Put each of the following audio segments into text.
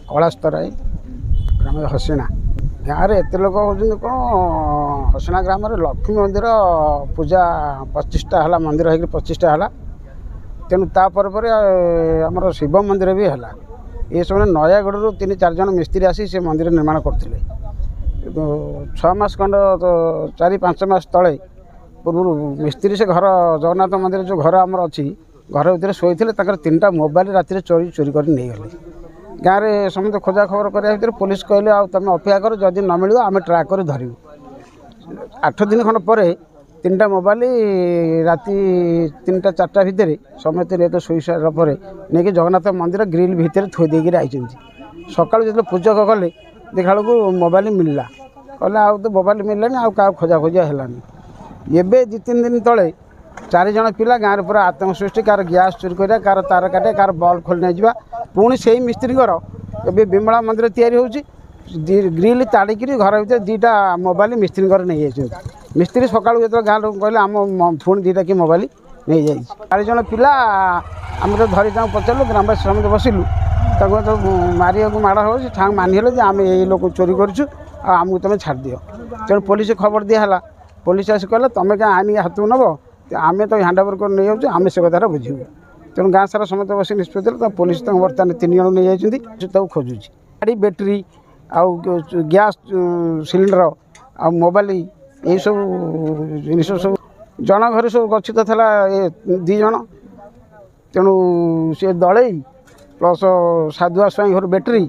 कलास्तराई ग्राम हसीना गाँव में एत लोक होती कौन हसीना ग्राम लक्ष्मी मंदिर पूजा 25टा है मंदिर हो 25टा है तेणु तापर आमर शिव मंदिर भी है ये समय नयागढ़ 3-4 जन मिस्त्री आसी से मंदिर निर्माण करते 6 मास खंड 4-5 मास तले पूर्व मिस्त्री से घर जगन्नाथ मंदिर जो घर आमर अच्छी घर भर शोई 3टा मोबाइल राति चोरी कर नहीं गले गाँव में समस्त खोजा खबर कर पुलिस कहले तुम अपेक्षा कर जदि न मिल आम ट्राक कर धरु 8 दिन खंड पर 3टा मोबाइल राति 3टा-4टा भितर समस्त तो शोई सारा पर नहीं जगन्नाथ मंदिर ग्रिल भितर थोई देकर आई सका जो पूजक गले देखा बेलू मोबाइल मिलला कहले आउ तो मोबाइल मिललानी आउ क्या खोजा खोजा है एबे 2-3 दिन तले 4 जन पिला गाँव में पूरा आतंक सृष्टि कार गैस चोरी करा कार तार काटे कार बल्ब खोल नहीं जावा पुणी से मिस्त्री ए विमला मंदिर तैयारी होची ग्रिल ताड़िक घर भर 2टा मोबाइल मिस्त्री नहीं जाए मिस्त्री सका जो गाँव लोग कहले आम पुणी 2टा कि मोबाइल नहीं जाए 4 जन पिला आम तो धरी पचारू ग्रामवासी समस्त बसिलु तो मारिया को माड़ हो मानिल आम ये लोग चोरी करमको तुम छाड़ दियो तेणु पुलिस खबर दिहला पुलिस आस कहला तुम क्या आईन हाथ को नब आम तो हैंड ओवर कर नहीं जाऊँ आम से कथा बुझे तेणु गाँ सारा समस्त बस निष्पत्ति तो पुलिस बर्तमान 3 जन नहीं जाती खोजुची गाड़ी बैटेरी आउ गैस सिलिंडर आ मोबाइल ये सब जिनिस सब जन घर सब गच्छित था 2 जन तेणु सी दल प्लस साधुआ स्वाई घर बैटेरी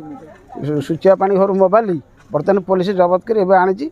सुचिया पानी घर मोबाइल बर्तमान पुलिस जबत कर आनी।